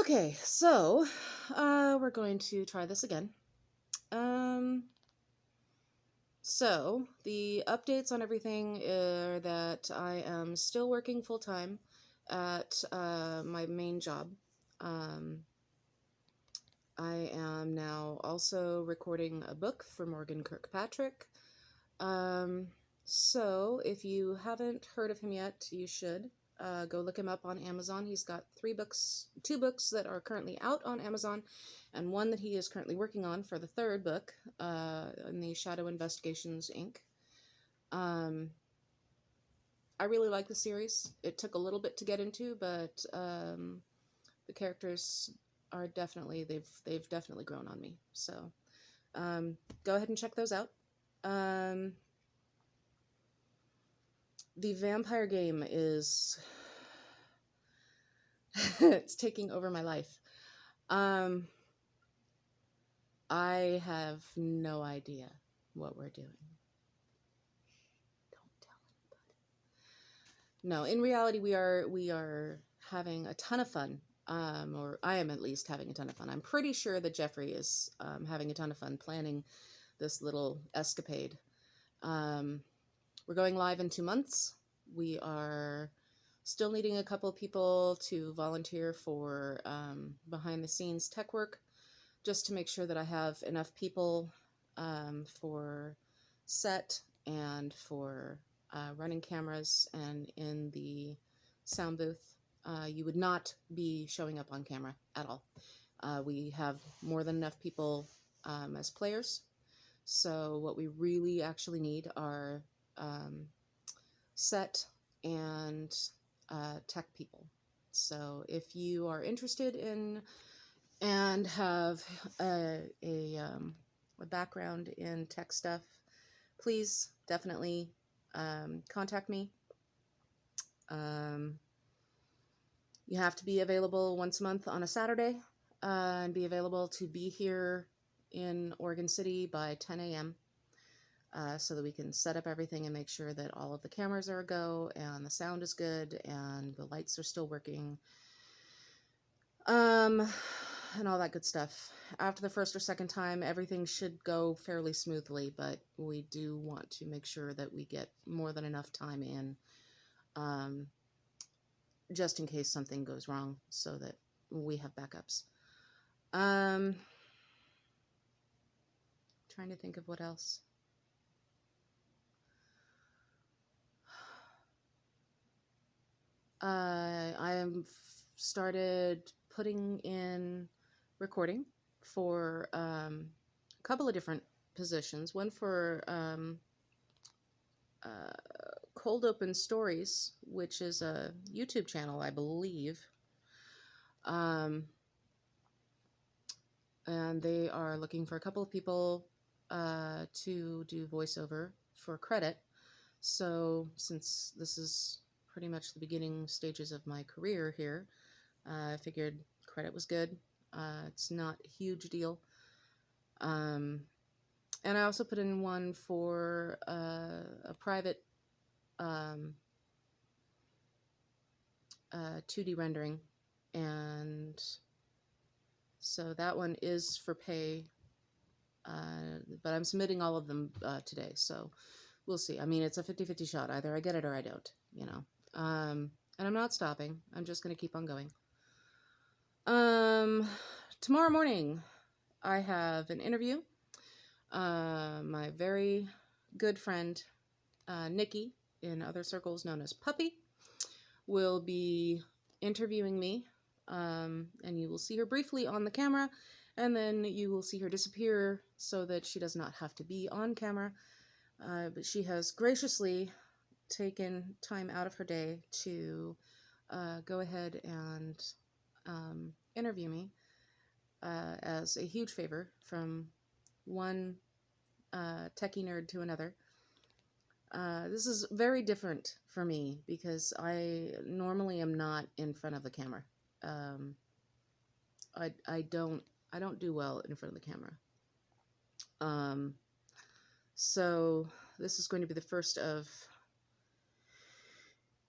Okay, so we're going to try this again. So the updates on everything are that I am still working full-time at my main job. I am now also recording a book for Morgan Kirkpatrick. So if you haven't heard of him yet, you should. Go look him up on Amazon. He's got two books that are currently out on Amazon, and one that he is currently working on for the third book in the Shadow Investigations, Inc. I really like the series. It took a little bit to get into, but the characters are definitely they've definitely grown on me. So go ahead and check those out. The vampire game is it's taking over my life. I have no idea what we're doing. Don't tell anybody. No, in reality, we are having a ton of fun. Or I am at least having a ton of fun. I'm pretty sure that Jeffrey is having a ton of fun planning this little escapade. We're going live in 2 months. We are still needing a couple of people to volunteer for behind-the-scenes tech work, just to make sure that I have enough people for set and for running cameras and in the sound booth. You would not be showing up on camera at all. We have more than enough people as players. So what we really actually need are set and tech people. So if you are interested in and have a background in tech stuff, please definitely contact me. You have to be available once a month on a Saturday and be available to be here in Oregon City by 10 a.m. So that we can set up everything and make sure that all of the cameras are a go and the sound is good and the lights are still working. And all that good stuff. After the first or second time, everything should go fairly smoothly, but we do want to make sure that we get more than enough time in, just in case something goes wrong, so that we have backups. Trying to think of what else. I have started putting in recording for a couple of different positions. One for Cold Open Stories, which is a YouTube channel, I believe. And they are looking for a couple of people to do voiceover for credit. So since this is pretty much the beginning stages of my career here, I figured credit was good. It's not a huge deal. And I also put in one for a private 2D rendering, and so that one is for pay, but I'm submitting all of them today, so we'll see. I mean, it's a 50-50 shot. Either I get it or I don't, you know. And I'm not stopping. I'm just going to keep on going. Tomorrow morning, I have an interview. My very good friend, Nikki, in other circles known as Puppy, will be interviewing me, and you will see her briefly on the camera, and then you will see her disappear so that she does not have to be on camera. But she has graciously taken time out of her day to go ahead and interview me as a huge favor from one techie nerd to another. This is very different for me because I normally am not in front of the camera. I don't do well in front of the camera. So this is going to be the first of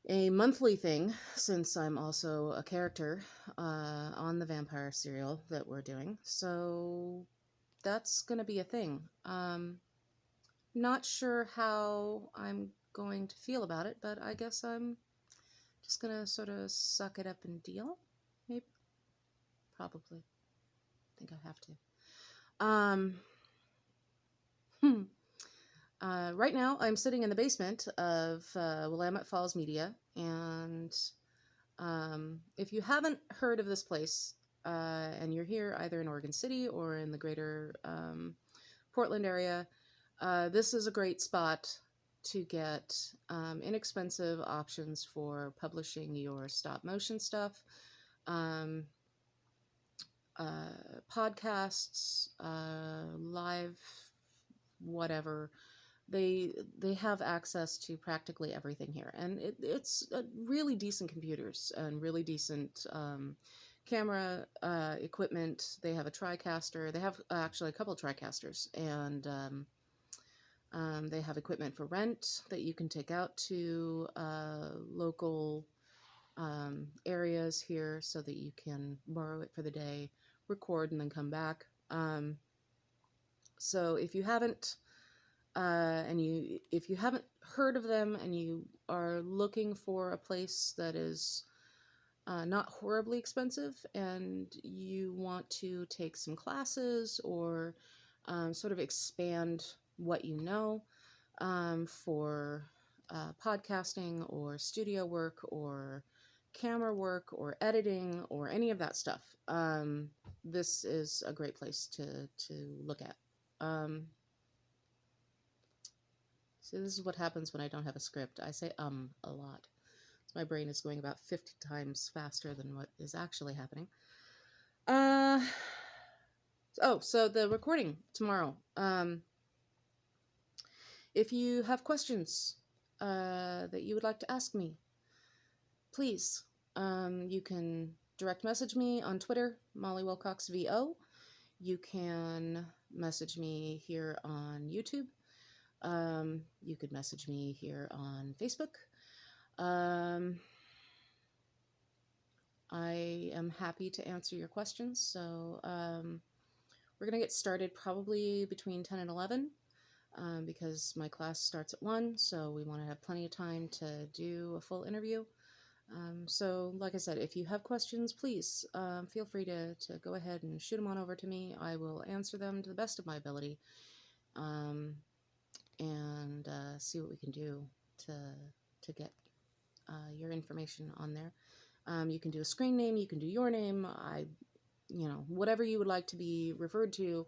a monthly thing, since I'm also a character on the vampire serial that we're doing. So that's going to be a thing. Not sure how I'm going to feel about it, but I guess I'm just going to sort of suck it up and deal. Maybe. Probably. I think I have to. Right now, I'm sitting in the basement of Willamette Falls Media, and if you haven't heard of this place, and you're here either in Oregon City or in the greater Portland area, this is a great spot to get inexpensive options for publishing your stop motion stuff, um, podcasts, live, whatever. They have access to practically everything here, and it's really decent computers and really decent camera equipment. They have a TriCaster. They have actually a couple of TriCasters, and they have equipment for rent that you can take out to local areas here so that you can borrow it for the day, record, and then come back. So if you haven't if you haven't heard of them and you are looking for a place that is not horribly expensive and you want to take some classes or sort of expand what you know for podcasting or studio work or camera work or editing or any of that stuff, this is a great place to look at. So this is what happens when I don't have a script. I say a lot. So my brain is going about 50 times faster than what is actually happening. So the recording tomorrow. If you have questions that you would like to ask me, please, you can direct message me on Twitter, Molly.wilcoxVO. You can message me here on YouTube. You could message me here on Facebook. I am happy to answer your questions. So we're going to get started probably between 10 and 11 because my class starts at 1. So we want to have plenty of time to do a full interview. So like I said, if you have questions, please feel free to go ahead and shoot them on over to me. I will answer them to the best of my ability. And see what we can do to get your information on there. You can do a screen name, you can do your name, whatever you would like to be referred to.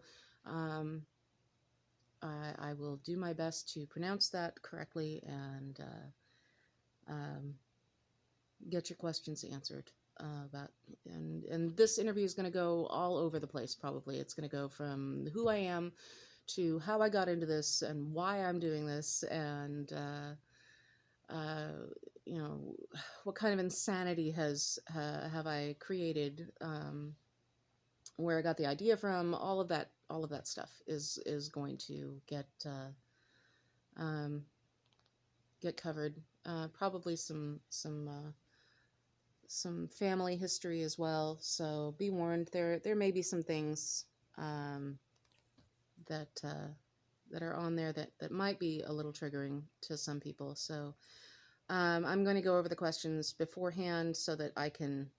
I will do my best to pronounce that correctly and get your questions answered. And this interview is going to go all over the place. Probably it's going to go from who I am to how I got into this and why I'm doing this, and what kind of insanity have I created, where I got the idea from. All of that stuff is going to get covered. Probably some family history as well. So be warned, there may be some things that are on there that might be a little triggering to some people. So I'm going to go over the questions beforehand so that I can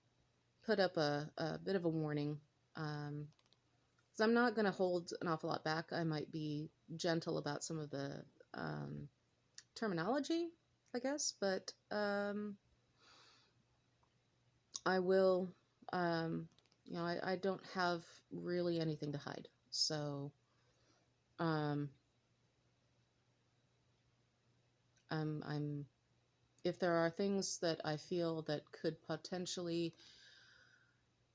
put up a bit of a warning. So I'm not going to hold an awful lot back. I might be gentle about some of the terminology, I guess, but I will, I don't have really anything to hide. So if there are things that I feel that could potentially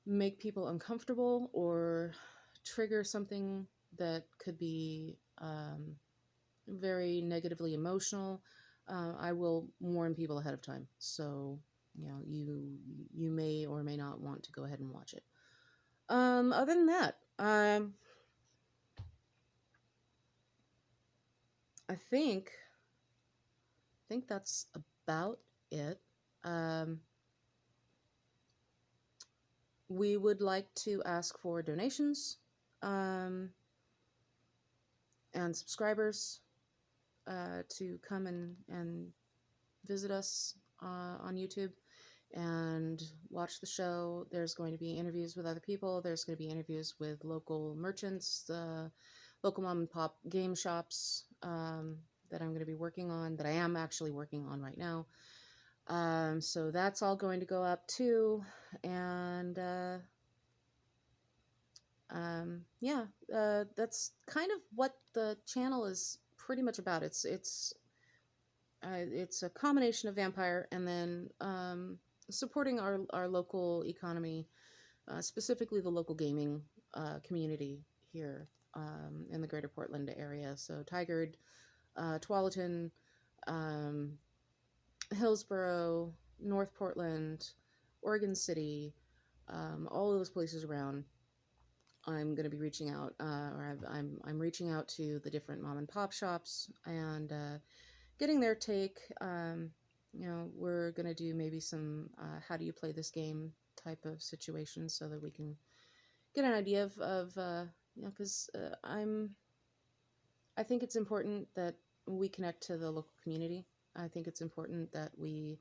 make people uncomfortable or trigger something that could be very negatively emotional, I will warn people ahead of time. So, you may or may not want to go ahead and watch it. Other than that, I think that's about it. We would like to ask for donations and subscribers to come and visit us on YouTube and watch the show. There's going to be interviews with other people. There's going to be interviews with local merchants, local mom and pop game shops that I'm going to be working on, that I am actually working on right now. So that's all going to go up too. And yeah, that's kind of what the channel is pretty much about. It's a combination of vampire and then supporting our local economy, specifically the local gaming community here in the greater Portland area. So Tigard, Tualatin, Hillsboro, North Portland, Oregon City, all of those places around. I'm going to be reaching out, or I'm reaching out to the different mom and pop shops and getting their take. You know, we're going to do maybe some how do you play this game type of situation so that we can get an idea of you know, because I think it's important that we connect to the local community. I think it's important that we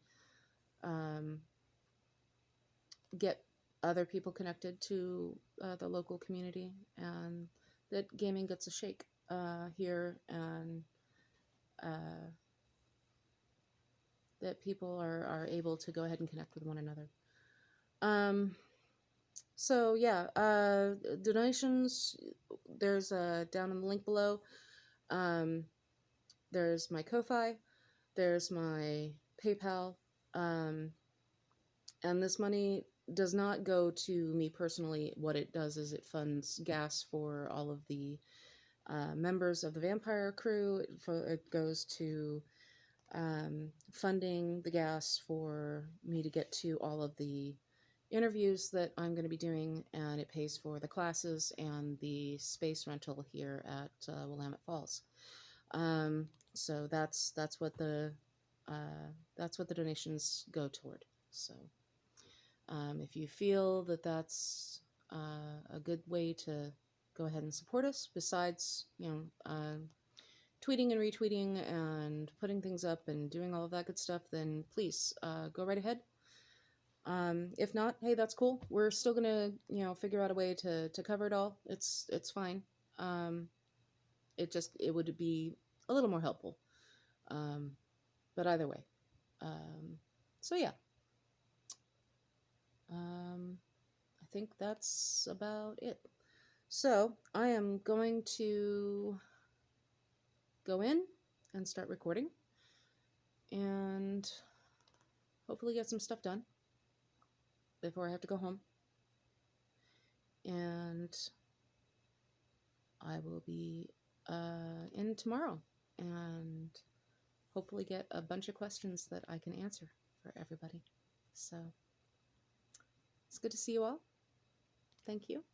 get other people connected to the local community, and that gaming gets a shake here, and that people are able to go ahead and connect with one another. So yeah, donations, there's down in the link below. There's my Ko-Fi, there's my PayPal, and this money does not go to me personally. What it does is it funds gas for all of the members of the vampire crew. It goes to funding the gas for me to get to all of the interviews that I'm going to be doing, and it pays for the classes and the space rental here at Willamette Falls. So that's what the donations go toward. So if you feel that that's a good way to go ahead and support us, besides, you know, tweeting and retweeting and putting things up and doing all of that good stuff, then please go right ahead. If not, hey, that's cool. We're still gonna, you know, figure out a way to cover it all. It's fine. It would be a little more helpful. But either way. So yeah. I think that's about it. So I am going to go in and start recording and hopefully get some stuff done before I have to go home. And I will be in tomorrow and hopefully get a bunch of questions that I can answer for everybody. So it's good to see you all. Thank you.